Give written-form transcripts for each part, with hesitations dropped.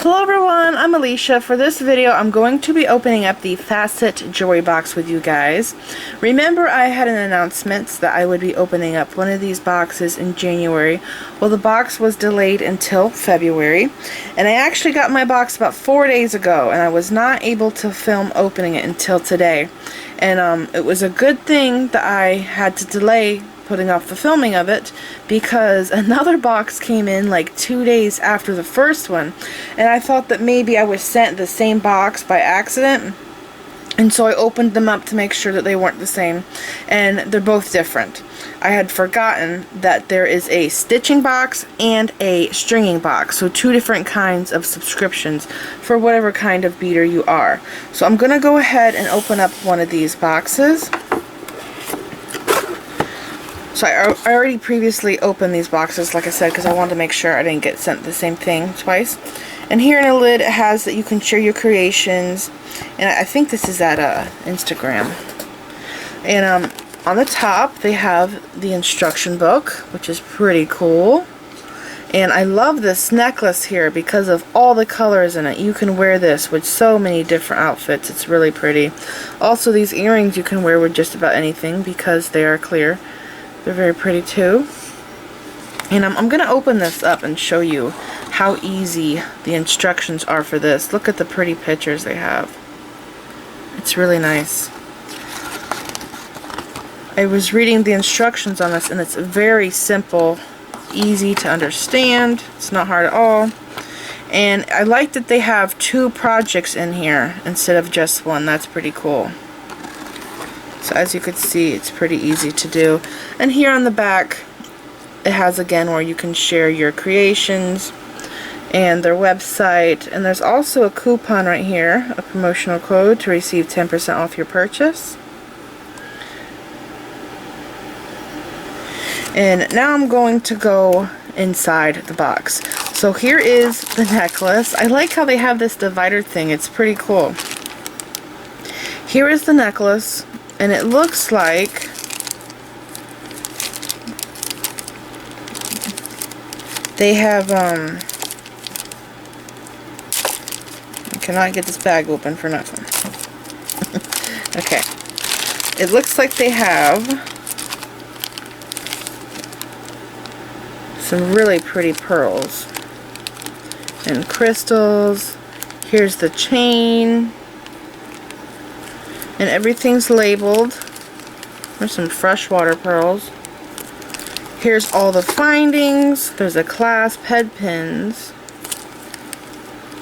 Hello everyone, I'm Alicia. For this video I'm going to be opening up the Facet jewelry box with you guys. Remember I had an announcement that I would be opening up one of these boxes in January. Well, the box was delayed until February, and I actually got my box about 4 days ago, and I was not able to film opening it until today. And it was a good thing that I had to delay putting off the filming of it, because another box came in like 2 days after the first one, and I thought that maybe I was sent the same box by accident, and so I opened them up to make sure that they weren't the same, and they're both different. I had forgotten that there is a stitching box and a stringing box, so two different kinds of subscriptions for whatever kind of beader you are. So I'm gonna go ahead and open up one of these boxes. So I already previously opened these boxes, like I said, because I wanted to make sure I didn't get sent the same thing twice. And here in the lid it has that you can share your creations, and I think this is at Instagram. And on the top they have the instruction book, which is pretty cool. And I love this necklace here because of all the colors in it. You can wear this with so many different outfits. It's really pretty. Also, these earrings you can wear with just about anything because they are clear. They're very pretty too. And I'm going to open this up and show you how easy the instructions are for this. Look at the pretty pictures they have. It's really nice. I was reading the instructions on this, and it's very simple, easy to understand. It's not hard at all. And I like that they have two projects in here instead of just one. That's pretty cool. So as you can see, it's pretty easy to do. And here on the back, it has again where you can share your creations and their website. And there's also a coupon right here, a promotional code to receive 10% off your purchase. And now I'm going to go inside the box. So here is the necklace. I like how they have this divider thing. It's pretty cool. Here is the necklace. And it looks like they have, I cannot get this bag open for nothing. Okay. It looks like they have some really pretty pearls and crystals. Here's the chain. And everything's labeled. There's some freshwater pearls. Here's all the findings. There's a clasp, head pins,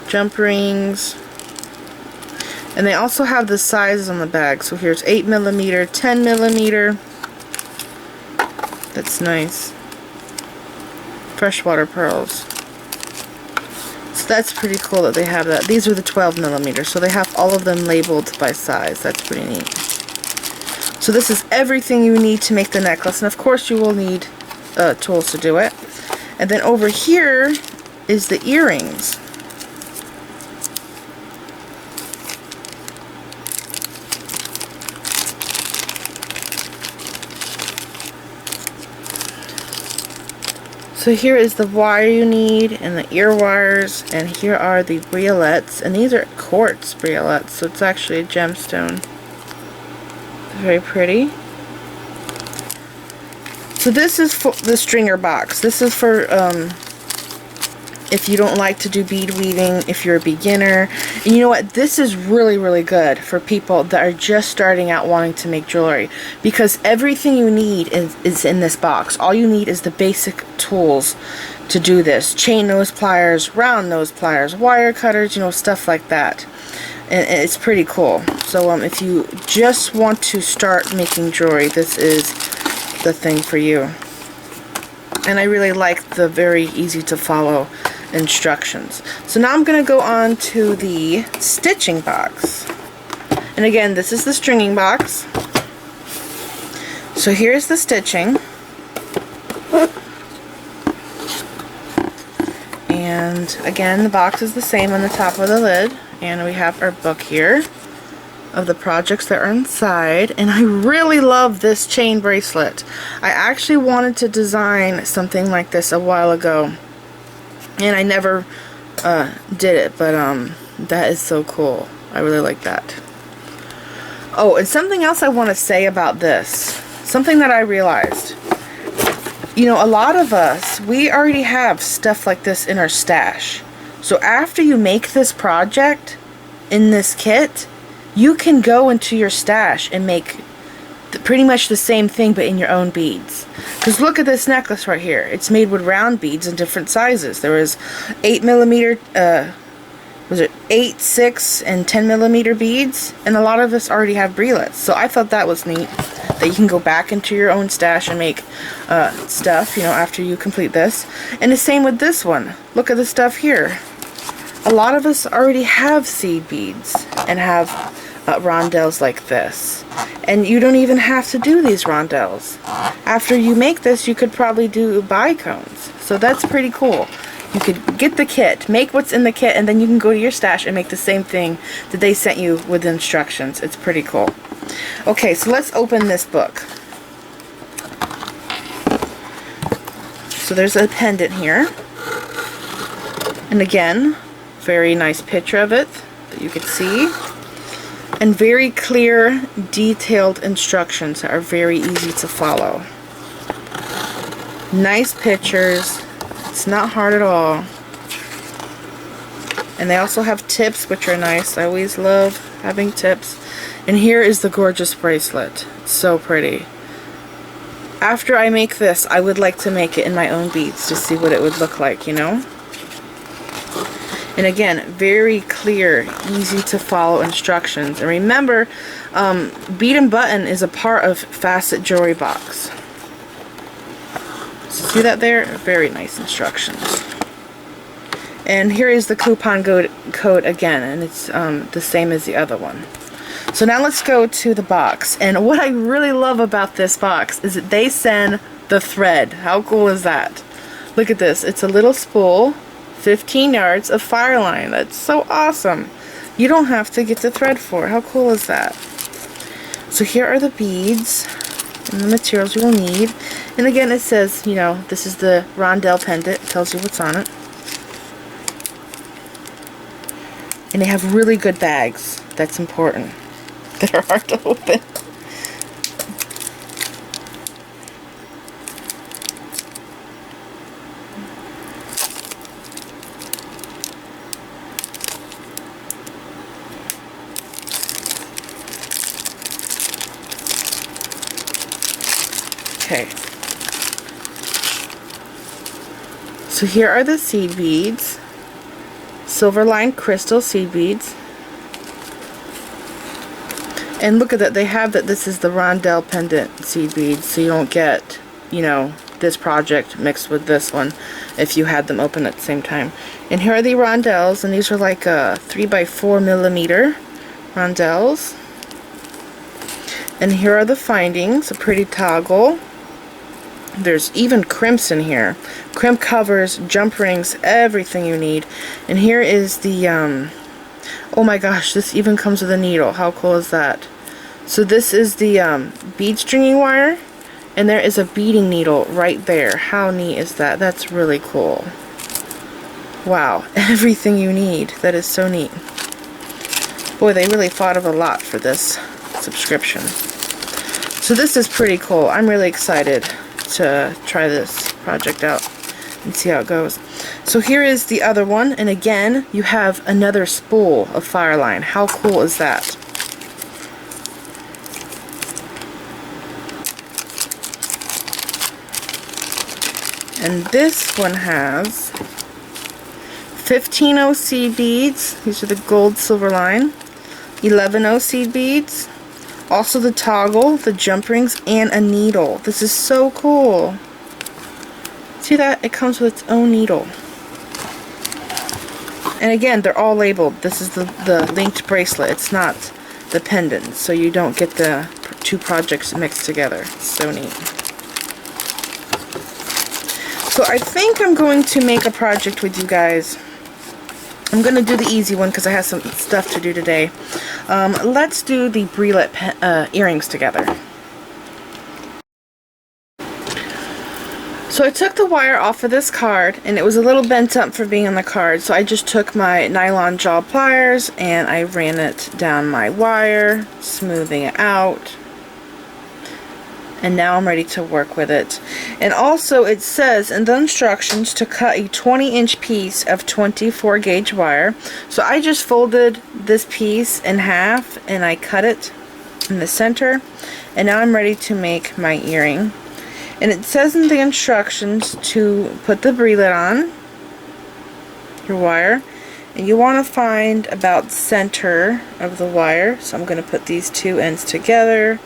jump rings. And they also have the sizes on the bag. So here's 8mm, 10mm. That's nice. Freshwater pearls. So that's pretty cool that they have that. These are the 12mm, so they have all of them labeled by size. That's pretty neat. So this is everything you need to make the necklace, and of course you will need tools to do it. And then over here is the earrings. So here is the wire you need, and the ear wires, and here are the briolets, and these are quartz briolets, so it's actually a gemstone. Very pretty. So this is for the stringer box. This is for if you don't like to do bead weaving, if you're a beginner. And you know what? This is really, really good for people that are just starting out wanting to make jewelry, because everything you need is in this box. All you need is the basic tools to do this. Chain nose pliers, round nose pliers, wire cutters, you know, stuff like that. And it's pretty cool. So if you just want to start making jewelry, this is the thing for you. And I really like the very easy to follow instructions. So now I'm going to go on to the stitching box. And again, this is the stringing box. So here's the stitching. And again, the box is the same on the top of the lid. And we have our book here of the projects that are inside. And I really love this chain bracelet. I actually wanted to design something like this a while ago, and I never did it, but that is so cool. I really like that. Oh, and something else I want to say about this. Something that I realized. You know, a lot of us, we already have stuff like this in our stash. So after you make this project in this kit, you can go into your stash and make pretty much the same thing but in your own beads. Because look at this necklace right here. It's made with round beads in different sizes. There was 8mm, was it 8, 6, and 10mm beads, and a lot of us already have brelets. So I thought that was neat, that you can go back into your own stash and make stuff, you know, after you complete this. And the same with this one. Look at the stuff here. A lot of us already have seed beads and have rondelles like this, and you don't even have to do these rondelles. After you make this, you could probably do bicones. So that's pretty cool. You could get the kit, make what's in the kit, and then you can go to your stash and make the same thing that they sent you with instructions. It's pretty cool. Okay, so let's open this book. So there's a pendant here. And again, very nice picture of it that you can see. And very clear, detailed instructions that are very easy to follow. Nice pictures. It's not hard at all. And they also have tips, which are nice. I always love having tips. And here is the gorgeous bracelet. It's so pretty. After I make this, I would like to make it in my own beads to see what it would look like, you know? And again, very clear, easy to follow instructions. And remember, bead and button is a part of Facet Jewelry Box. See that there? Very nice instructions. And here is the coupon code again, and it's the same as the other one. So now let's go to the box. And what I really love about this box is that they send the thread. How cool is that? Look at this. It's a little spool, 15 yards of fire line. That's so awesome. You don't have to get the thread for it. How cool is that? So here are the beads and the materials you will need. And again, it says, you know, this is the rondelle pendant. It tells you what's on it. And they have really good bags. That's important. That are hard to open. Okay. So here are the seed beads. Silver lined crystal seed beads. And look at that, they have that this is the rondelle pendant seed beads, so you don't get, you know, this project mixed with this one if you had them open at the same time. And here are the rondelles, and these are like 3x4mm rondelles. And here are the findings, a pretty toggle. There's even crimps in here. Crimp covers, jump rings, everything you need. And here is the, oh my gosh, this even comes with a needle. How cool is that? So this is the bead stringing wire, and there is a beading needle right there. How neat is that? That's really cool. Wow, everything you need. That is so neat. Boy, they really thought of a lot for this subscription. So this is pretty cool. I'm really excited to try this project out and see how it goes. So here is the other one, and again, you have another spool of fire line. How cool is that? And this one has 15 OC beads. These are the gold silver line. 11 OC beads. Also the toggle, the jump rings, and a needle. This is so cool. See that? It comes with its own needle. And again, they're all labeled. This is the linked bracelet. It's not the pendant, so you don't get the two projects mixed together. It's so neat. So I think I'm going to make a project with you guys. I'm going to do the easy one because I have some stuff to do today. Let's do the brelet earrings together. So I took the wire off of this card, and it was a little bent up for being on the card, so I just took my nylon jaw pliers and I ran it down my wire, smoothing it out. And now I'm ready to work with it. And also it says in the instructions to cut a 20-inch piece of 24 gauge wire. So I just folded this piece in half and I cut it in the center. And now I'm ready to make my earring. And it says in the instructions to put the breelet on your wire, and you want to find about center of the wire. So I'm going to put these two ends together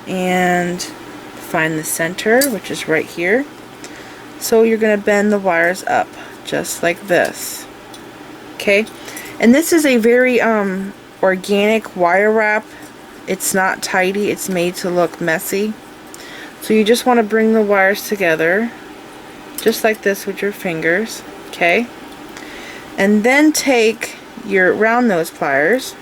and find the center, which is right here. So you're going to bend the wires up just like this. Okay, and this is a very organic wire wrap. It's not tidy, it's made to look messy. So you just want to bring the wires together just like this with your fingers, okay? And then take your round nose pliers,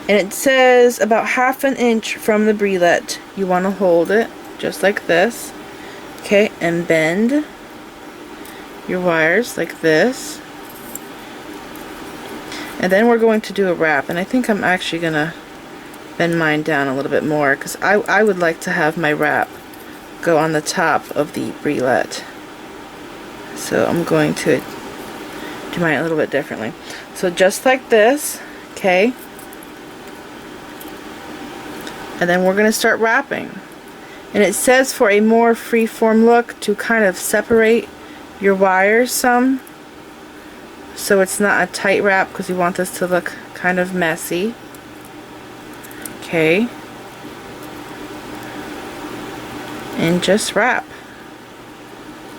and it says about 1/2 inch from the breelet. You want to hold it just like this, okay? And bend your wires like this. And then we're going to do a wrap, and I think I'm actually going to bend mine down a little bit more because I would like to have my wrap go on the top of the breelet. So I'm going to do mine a little bit differently. So just like this, okay? And then we're going to start wrapping. And it says for a more free-form look to kind of separate your wires some, so it's not a tight wrap because we want this to look kind of messy. Okay, and just wrap.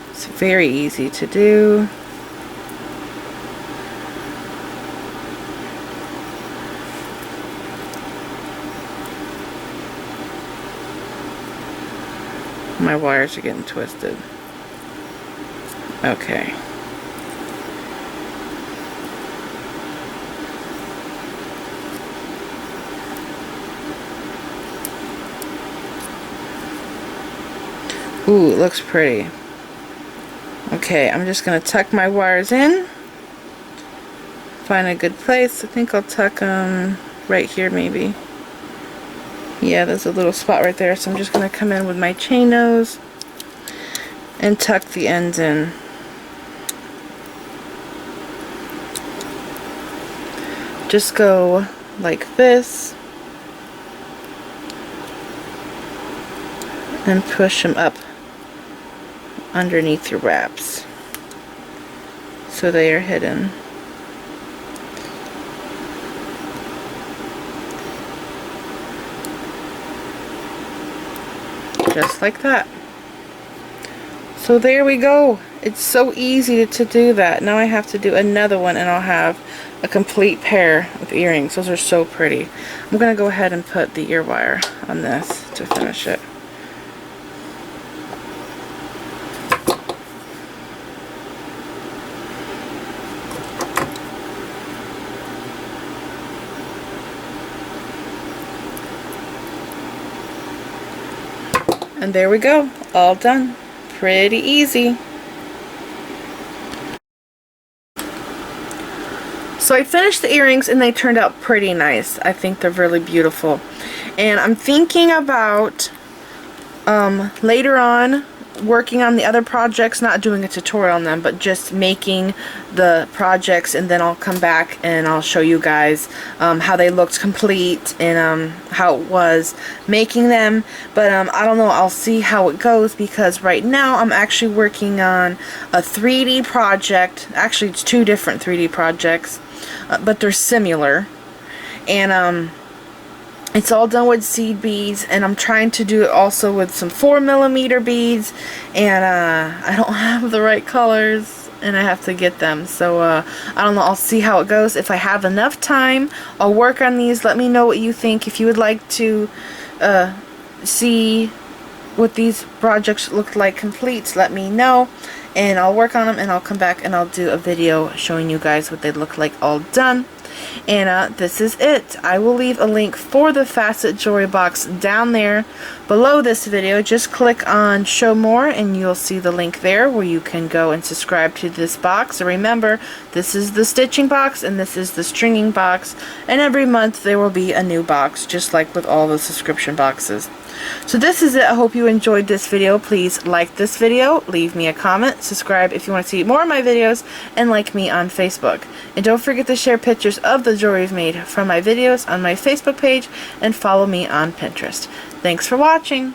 It's very easy to do. My wires are getting twisted. Okay. Ooh, it looks pretty. Okay, I'm just going to tuck my wires in. Find a good place. I think I'll tuck them right here maybe. Yeah, there's a little spot right there, so I'm just going to come in with my chain nose and tuck the ends in. Just go like this and push them up underneath your wraps so they are hidden. Just like that. So there we go. It's so easy to do that. Now I have to do another one and I'll have a complete pair of earrings. Those are so pretty. I'm going to go ahead and put the ear wire on this to finish it. And there we go, all done. Pretty easy. So I finished the earrings and they turned out pretty nice. I think they're really beautiful. And I'm thinking about later on working on the other projects, not doing a tutorial on them, but just making the projects, and then I'll come back and I'll show you guys how they looked complete and how it was making them. But I don't know, I'll see how it goes, because right now I'm actually working on a 3D project. Actually, it's two different 3D projects, but they're similar, and it's all done with seed beads, and I'm trying to do it also with some 4mm beads, and I don't have the right colors and I have to get them. So I don't know, I'll see how it goes. If I have enough time, I'll work on these. Let me know what you think. If you would like to see what these projects look like complete, let me know, and I'll work on them, and I'll come back and I'll do a video showing you guys what they look like all done. And this is it. I will leave a link for the Facet jewelry box down there below this video. Just click on show more and you'll see the link there where you can go and subscribe to this box. So remember, this is the stitching box and this is the stringing box, and every month there will be a new box, just like with all the subscription boxes. So this is it. I hope you enjoyed this video. Please like this video, leave me a comment, subscribe if you want to see more of my videos, and like me on Facebook. And don't forget to share pictures of the jewelry I've made from my videos on my Facebook page, and follow me on Pinterest. Thanks for watching.